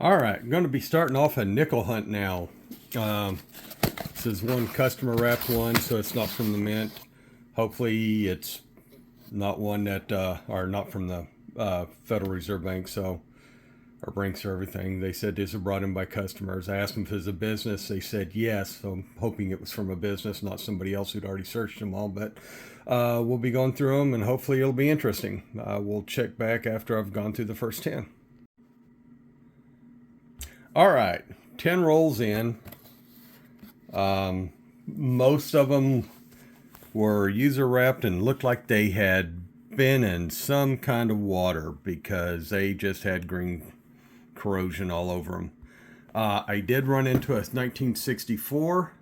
All right, I'm going to be starting off a nickel hunt now. This is one customer wrapped one, so it's not from the mint. Hopefully it's not one that, or not from the Federal Reserve Bank, so, or banks or everything. They said these are brought in by customers. I asked them if it was a business. They said yes, so I'm hoping it was from a business, not somebody else who'd already searched them all. But we'll be going through them, and hopefully it'll be interesting. We'll check back after I've gone through the first 10. All right, 10 rolls in. Most of them were user wrapped and looked like they had been in some kind of water because they just had green corrosion all over them. I did run into a 1964.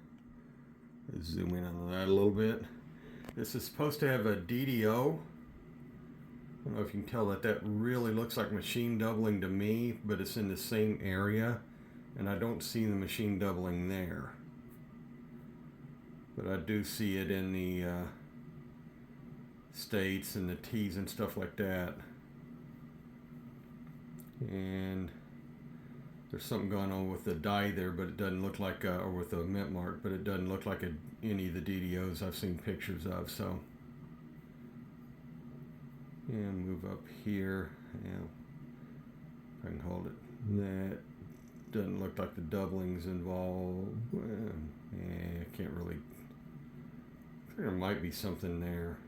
Let's zoom in on that a little bit. This is supposed to have a DDO. I don't know if you can tell that really looks like machine doubling to me, but it's in the same area, and I don't see the machine doubling there. But I do see it in the states and the T's and stuff like that. And there's something going on with the die there, but it doesn't look like, or with the mint mark, but it doesn't look like any of the DDOs I've seen pictures of. So. And move up here. Yeah, if I can hold it. That doesn't look like the doubling's involved. Well, yeah, I can't really. There might be something there.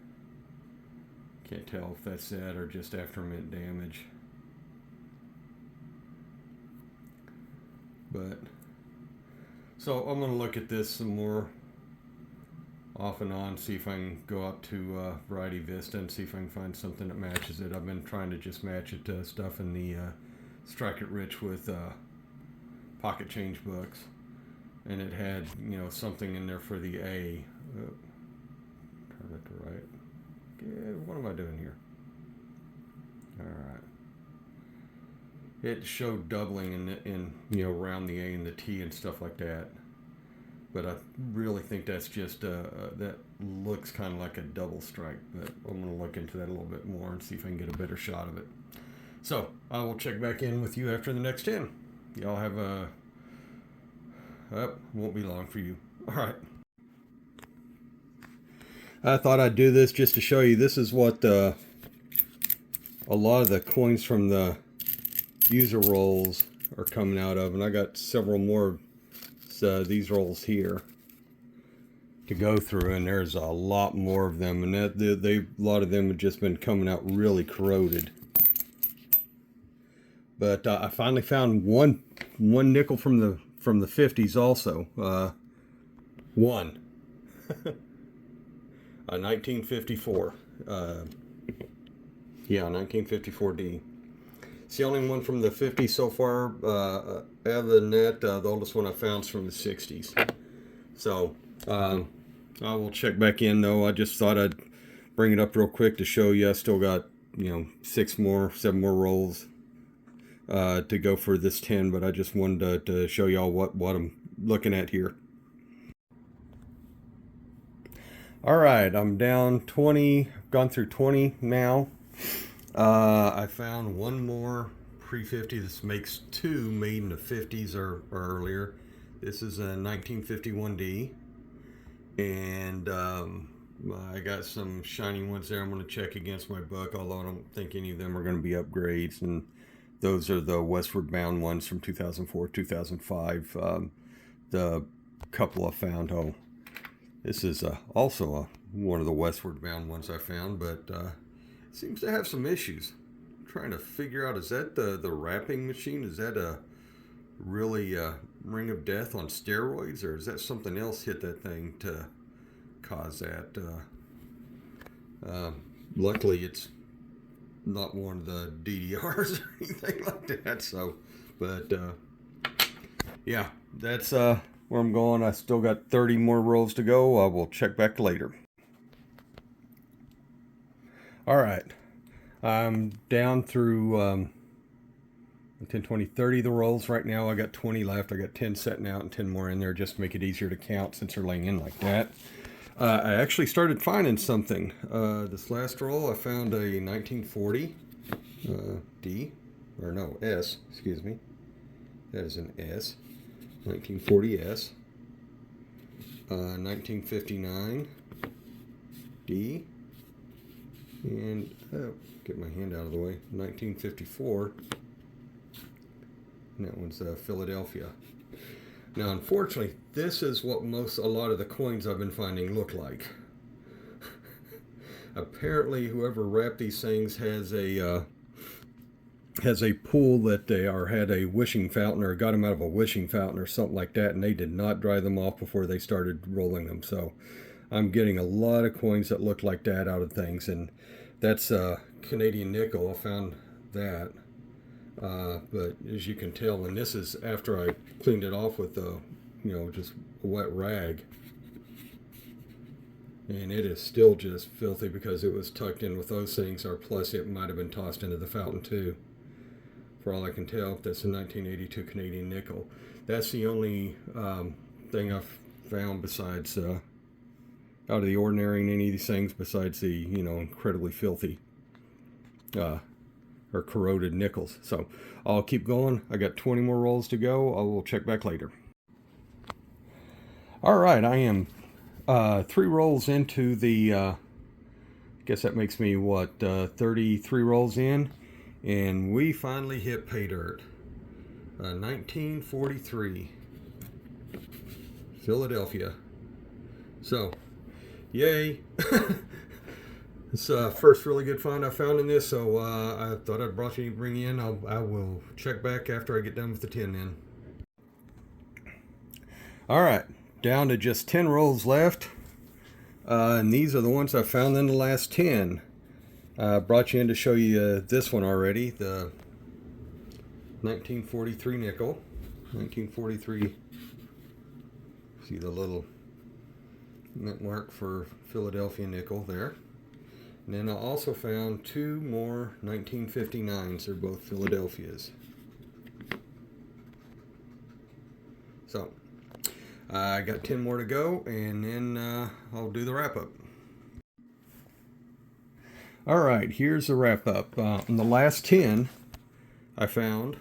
Can't tell if that's that or just after mint damage. But so I'm going to look at this some more off and on, see if I can go up to Variety Vista and see if I can find something that matches it. I've been trying to just match it to stuff in the Strike It Rich with pocket change books, and it had, you know, something in there for the A. Turn it to right. Yeah, what am I doing here? All right. It showed doubling in you know, around the A and the T and stuff like that. But I really think that's just, that looks kind of like a double strike. But I'm going to look into that a little bit more and see if I can get a better shot of it. So I will check back in with you after the next 10. Y'all have a... won't be long for you. All right. I thought I'd do this just to show you. This is what a lot of the coins from the user rolls are coming out of. And I got several more these rolls here to go through, and there's a lot more of them, and a lot of them have just been coming out really corroded. But I finally found one nickel from the 50s also. One. A 1954. Yeah, 1954D. It's the only one from the 50s so far. Other than that, the oldest one I found is from the 60s. So, I will check back in though. I just thought I'd bring it up real quick to show you. I still got, you know, 7 more rolls to go for this 10, but I just wanted to show y'all what I'm looking at here. All right, I'm down 20, gone through 20 now. I found one more pre-50. This makes 2 made in the 50s or earlier. This is a 1951D. And I got some shiny ones there. I'm going to check against my book, although I don't think any of them are going to be upgrades. And those are the westward bound ones from 2004, 2005. The couple I found. Oh, this is also one of the westward bound ones I found, but seems to have some issues. I'm trying to figure out, is that the wrapping machine? Is that a really ring of death on steroids, or is that something else hit that thing to cause that? Luckily, it's not one of the DDRs or anything like that. So, but yeah, that's where I'm going. I still got 30 more rolls to go. I will check back later. All right, I'm down through 10, 20, 30 the rolls right now. I got 20 left. I got 10 setting out and 10 more in there just to make it easier to count since they're laying in like that. I actually started finding something. This last roll I found a 1940 D, or no, S, excuse me. That is an S. 1940S. 1959 D. And get my hand out of the way. 1954. And that one's Philadelphia. Now, unfortunately, this is what a lot of the coins I've been finding look like. Apparently, whoever wrapped these things has a pool that they had a wishing fountain, or got them out of a wishing fountain or something like that, and they did not dry them off before they started rolling them. So I'm getting a lot of coins that look like that out of things, and that's Canadian nickel. I found that, but as you can tell, and this is after I cleaned it off with just a wet rag, and it is still just filthy because it was tucked in with those things, or plus it might have been tossed into the fountain too. For all I can tell, that's a 1982 Canadian nickel. That's the only thing I've found besides out of the ordinary in any of these things, besides the incredibly filthy or corroded nickels. So I'll keep going. I got 20 more rolls to go. I will check back later. All right, I am 3 rolls into the. I guess that makes me 33 rolls in. And we finally hit pay dirt. 1943. Philadelphia. So, yay. It's first really good find I found in this, so I thought I'd bring you in. I will check back after I get done with the 10 then. Alright, down to just 10 rolls left. And these are the ones I found in the last 10. Brought you in to show you this one already, the 1943 nickel. 1943. See the little mint mark for Philadelphia nickel there. And then I also found 2 more 1959s. They're both Philadelphias. So I got 10 more to go, and then I'll do the wrap up. All right, here's the wrap up. In the last 10, I found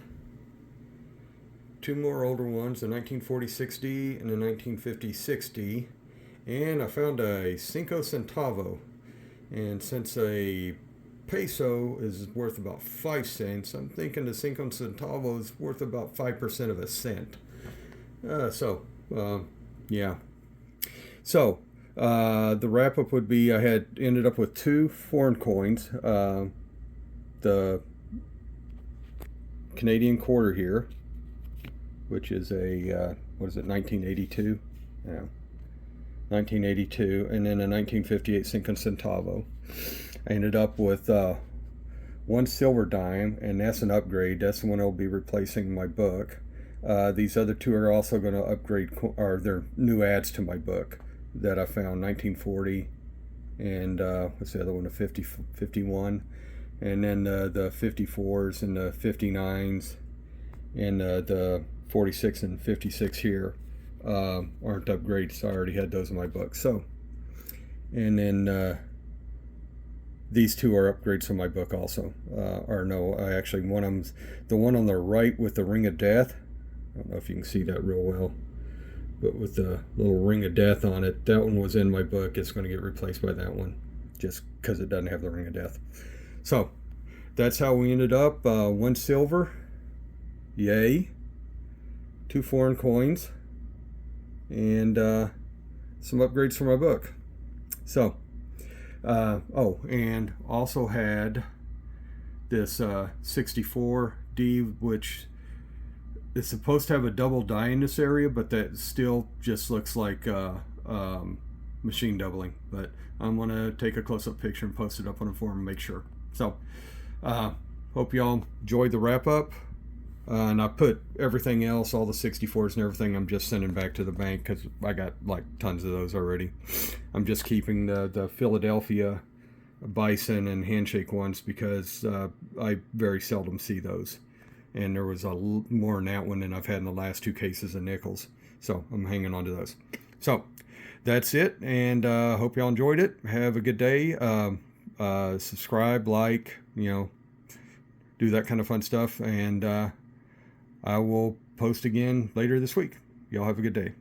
2 more older ones, the 1940-60 and the 1950-60, and I found a 5 centavo. And since a peso is worth about 5 cents, I'm thinking the 5 centavo is worth about 5% of a cent. Yeah. So, the wrap-up would be I had ended up with 2 foreign coins. The Canadian quarter here, which is a, 1982? Yeah. 1982, and then a 1958 5 centavo. I ended up with 1 silver dime, and that's an upgrade. That's the one I'll be replacing in my book. These other 2 are also going to upgrade, or they're new adds to my book that I found, 1940, and what's the other one, the 51, and then the 54s and the 59s, and the 46 and 56 here aren't upgrades. I already had those in my book. So, and then these 2 are upgrades in my book also. Or no, I actually, one of them's the one on the right with the ring of death. I don't know if you can see that real well, but with the little ring of death on it, that one was in my book. It's going to get replaced by that one just because it doesn't have the ring of death. So that's how we ended up. 1 silver, yay, 2 foreign coins, and some upgrades for my book. So and also had this 64D, which is supposed to have a double die in this area, but that still just looks like machine doubling. But I'm going to take a close-up picture and post it up on the forum and make sure. So hope y'all enjoyed the wrap-up. And I put everything else, all the 64s and everything, I'm just sending back to the bank because I got like tons of those already. I'm just keeping the Philadelphia bison and handshake ones because I very seldom see those. And there was more in that one than I've had in the last 2 cases of nickels. So I'm hanging on to those. So that's it, and hope y'all enjoyed it. Have a good day. Subscribe, like, do that kind of fun stuff. And I will post again later this week. Y'all have a good day.